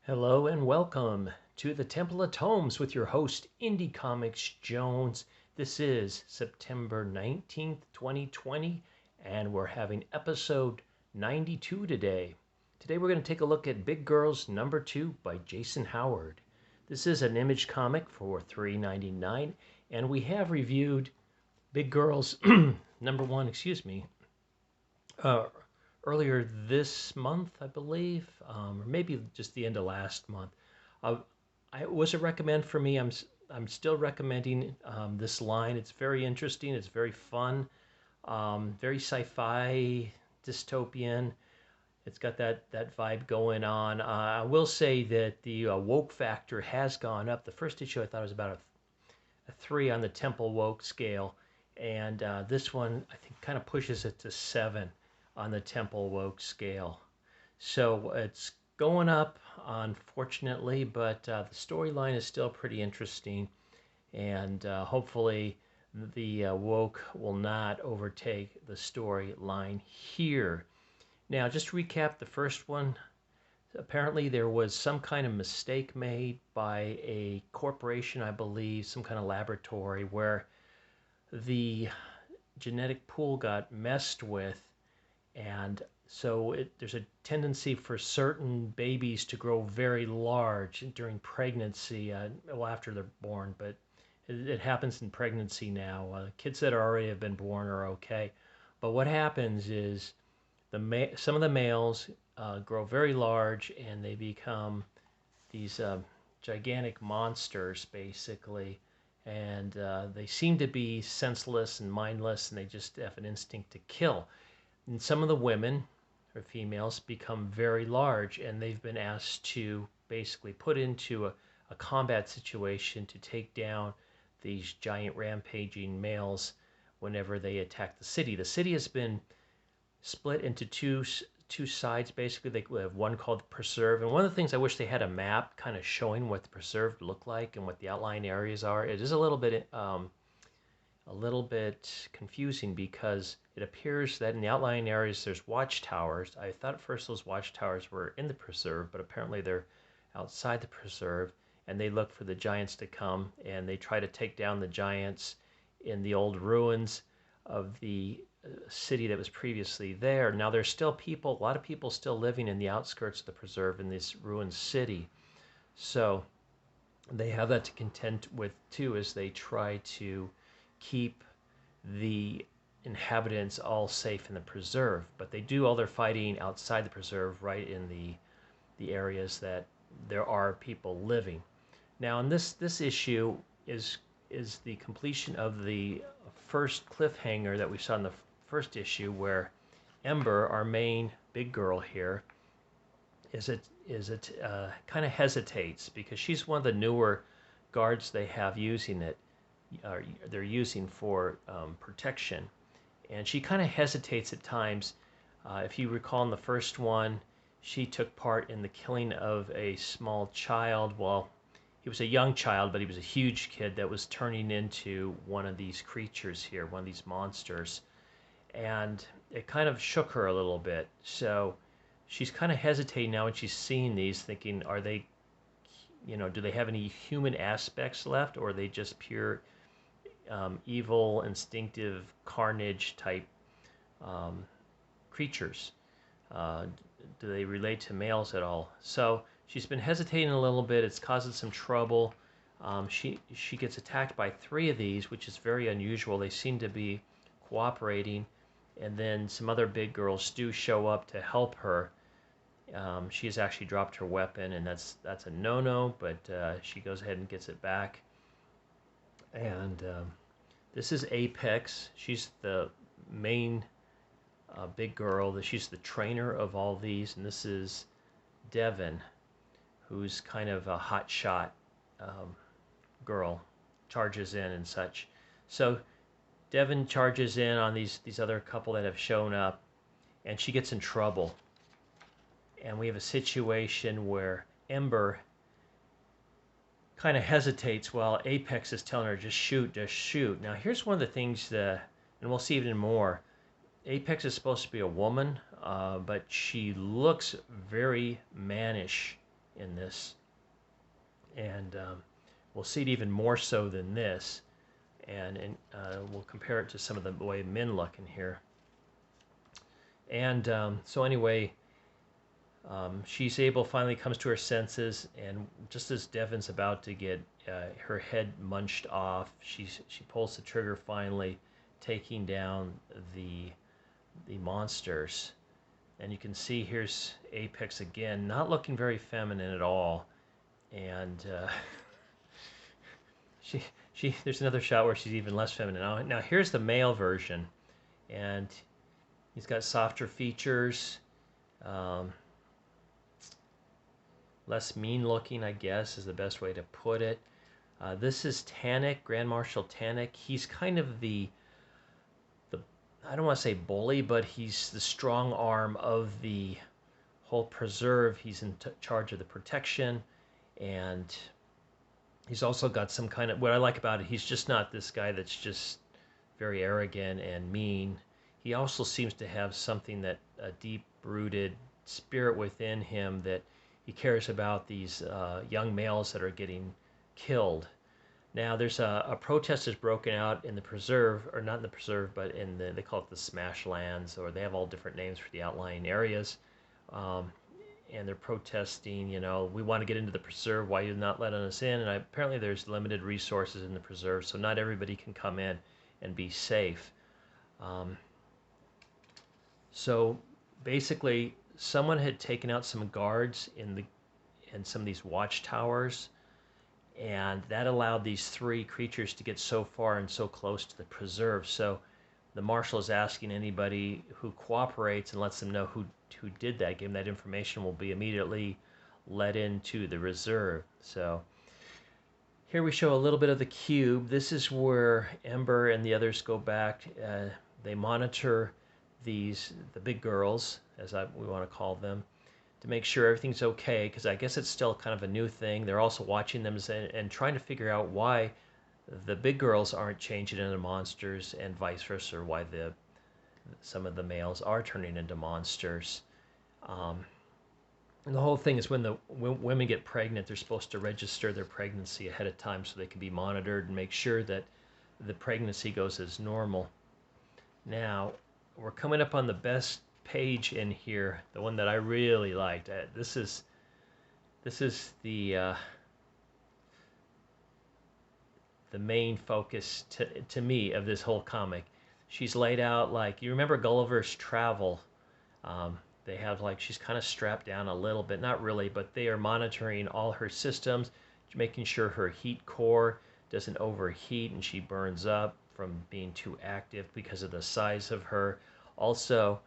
Hello and welcome to the Temple of Tomes with your host, Indie Comics Jones. This is September 19th, 2020, and we're having episode 92 today. Today we're going to take a look at Big Girls number 2 by Jason Howard. This is an Image comic for $3.99, and we have reviewed Big Girls number 1, uh, earlier this month, I believe, or maybe just the end of last month. Uh, it was a recommend for me. I'm still recommending this line. It's very interesting. It's very fun. Very sci-fi, dystopian. It's got that vibe going on. I will say that the woke factor has gone up. The first issue I thought was about a 3 on the Temple woke scale, and this one I think kind of pushes it to 7 on the Temple woke scale. So it's going up, unfortunately, but the storyline is still pretty interesting, and hopefully the woke will not overtake the storyline here. Now, just to recap the first one, apparently there was some kind of mistake made by a corporation, I believe, some kind of laboratory, where the genetic pool got messed with, and so there's a tendency for certain babies to grow very large during pregnancy, well, after they're born, but it happens in pregnancy now. Kids that already have been born are okay. But what happens is some of the males grow very large, and they become these gigantic monsters, basically. And they seem to be senseless and mindless, and they just have an instinct to kill. And some of the women or females become very large, and they've been asked to basically put into a combat situation to take down these giant rampaging males whenever they attack the city. The city has been split into two sides, basically. They have one called the Preserve, and one of the things I wish they had a map kind of showing what the Preserve looked like and what the outlying areas are. It is a little bit confusing, because it appears that in the outlying areas there's watchtowers. I thought at first those watchtowers were in the Preserve, but apparently they're outside the Preserve, and they look for the giants to come, and they try to take down the giants in the old ruins of the city that was previously there. Now there's still a lot of people still living in the outskirts of the Preserve in this ruined city. So they have that to contend with too, as they try to keep the inhabitants all safe in the Preserve. But they do all their fighting outside the Preserve, right in the areas that there are people living. Now, in this issue is the completion of the first cliffhanger that we saw in the first issue, where Ember, our main big girl here, kind of hesitates, because she's one of the newer guards they have using it. They're using for protection, and she kind of hesitates at times. If you recall, in the first one, she took part in the killing of a small child. Well, he was a young child, but he was a huge kid that was turning into one of these creatures here, one of these monsters. And it kind of shook her a little bit. So she's kind of hesitating now when she's seeing these, thinking, are they, do they have any human aspects left, or are they just pure evil, instinctive, carnage type creatures? Do they relate to males at all? So she's been hesitating a little bit. It's causing some trouble. She gets attacked by 3 of these, which is very unusual. They seem to be cooperating, and then some other big girls do show up to help her. She has actually dropped her weapon, and that's a no-no, but she goes ahead and gets it back. And this is Apex. She's the main big girl. She's the trainer of all these, and this is Devin, who's kind of a hot shot girl, charges in and such. So Devin charges in on these other couple that have shown up, and she gets in trouble. And we have a situation where Ember kind of hesitates while Apex is telling her, just shoot, just shoot. Now, here's one of the things that, and we'll see even more. Apex is supposed to be a woman, but she looks very mannish in this, and we'll see it even more so than this, and we'll compare it to some of the way men look in here. And so anyway, she's finally comes to her senses, and just as Devon's about to get her head munched off, she pulls the trigger finally, taking down the monsters. And you can see here's Apex again, not looking very feminine at all. And there's another shot where she's even less feminine. Now here's the male version, and he's got softer features, less mean looking, I guess, is the best way to put it. This is Tannic, Grand Marshal Tannic. He's kind of the I don't want to say bully, but he's the strong arm of the whole preserve. He's in charge of the protection, and he's also got some kind of, what I like about it, he's just not this guy that's just very arrogant and mean. He also seems to have something that, a deep-rooted spirit within him, that he cares about these young males that are getting killed. Now, there's a protest has broken out in the preserve, or not in the preserve, but in they call it the Smash Lands, or they have all different names for the outlying areas. And they're protesting, we want to get into the preserve, why you're not letting us in? And apparently there's limited resources in the preserve, so not everybody can come in and be safe. So basically, someone had taken out some guards in some of these watchtowers, and that allowed these three creatures to get so far and so close to the preserve. So the marshal is asking anybody who cooperates and lets them know who did that, give them that information, will be immediately let into the reserve. So here we show a little bit of the cube. This is where Ember and the others go back. They monitor the big girls, as we want to call them, to make sure everything's okay, because I guess it's still kind of a new thing. They're also watching them and trying to figure out why the big girls aren't changing into monsters, and vice versa, or why some of the males are turning into monsters. And the whole thing is, when the women get pregnant, they're supposed to register their pregnancy ahead of time so they can be monitored and make sure that the pregnancy goes as normal. Now, we're coming up on the best page in here, the one that I really liked. This is the main focus to me of this whole comic. She's laid out like, you remember Gulliver's Travel? They have, like, she's kind of strapped down a little bit, not really, but they are monitoring all her systems, making sure her heat core doesn't overheat and she burns up from being too active because of the size of her. Also,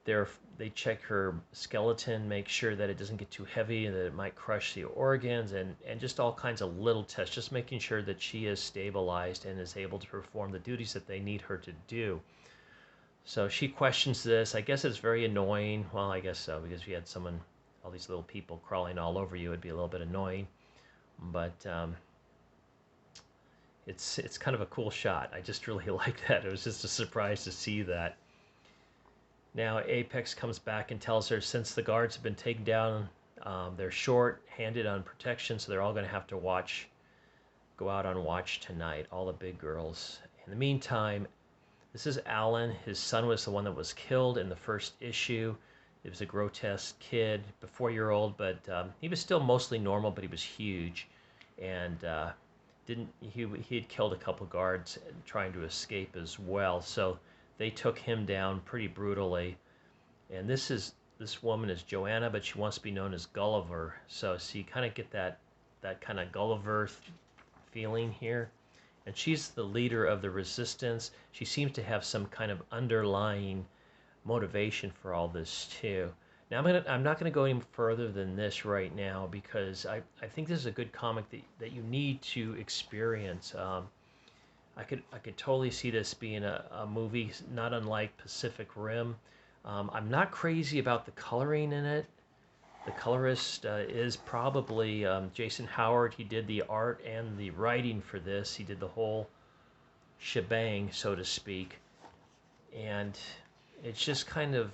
they check her skeleton, make sure that it doesn't get too heavy and that it might crush the organs, and just all kinds of little tests, just making sure that she is stabilized and is able to perform the duties that they need her to do. So she questions this. I guess it's very annoying. Well, I guess so, because if you had all these little people crawling all over you, it'd be a little bit annoying. But it's kind of a cool shot. I just really like that. It was just a surprise to see that. Now Apex comes back and tells her, since the guards have been taken down, they're short-handed on protection, so they're all going to have to go out on watch tonight, all the big girls. In the meantime, this is Alan. His son was the one that was killed in the first issue. He was a grotesque kid, a 4-year-old, but he was still mostly normal, but he was huge. And he had killed a couple guards trying to escape as well. So they took him down pretty brutally. And this woman is Joanna, but she wants to be known as Gulliver. So you kind of get that kind of Gulliver feeling here. And she's the leader of the resistance. She seems to have some kind of underlying motivation for all this too. Now I'm not gonna go any further than this right now, because I think this is a good comic that you need to experience. I could totally see this being a movie not unlike Pacific Rim. I'm not crazy about the coloring in it. The colorist is probably Jason Howard. He did the art and the writing for this. He did the whole shebang, so to speak. And it's just kind of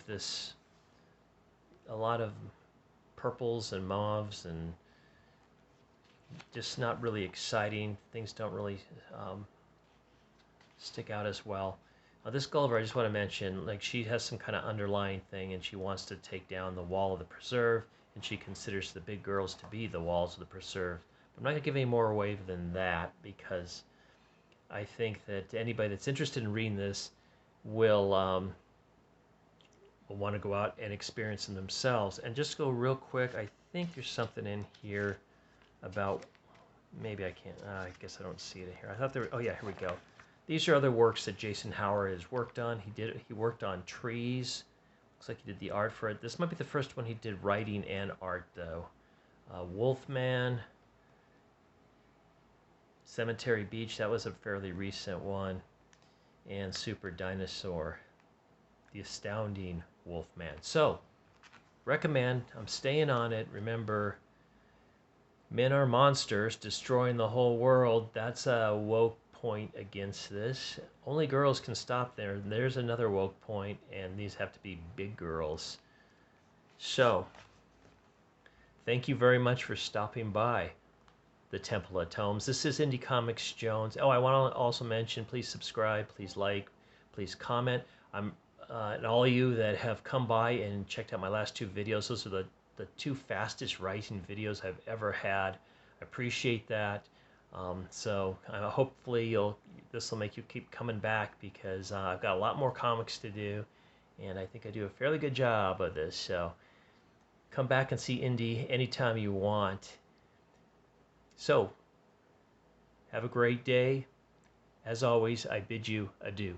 a lot of purples and mauves and just not really exciting. Things don't really stick out as well. This Gulliver, I just want to mention, like she has some kind of underlying thing, and she wants to take down the wall of the preserve, and she considers the big girls to be the walls of the preserve. I'm not going to give any more away than that because I think that anybody that's interested in reading this will want to go out and experience them themselves. And just go real quick, I think there's something in here about, maybe I can't, I guess I don't see it here. I thought there, oh yeah, here we go. These are other works that Jason Howard has worked on. He worked on trees. Looks like he did the art for it. This might be the first one he did writing and art though. Wolfman, Cemetery Beach, that was a fairly recent one. And Super Dinosaur, the astounding Wolfman. So, recommend, I'm staying on it. Remember, men are monsters destroying the whole world. That's a woke point against this. Only girls can stop there. There's another woke point, and these have to be big girls. So, thank you very much for stopping by the Temple of Tomes. This is Indie Comics Jones. Oh, I want to also mention, please subscribe, please like, please comment. And all of you that have come by and checked out my last two videos, those are the two fastest writing videos I've ever had. I appreciate that. So hopefully this will make you keep coming back because I've got a lot more comics to do, and I think I do a fairly good job of this. So come back and see Indie anytime you want. So have a great day. As always, I bid you adieu.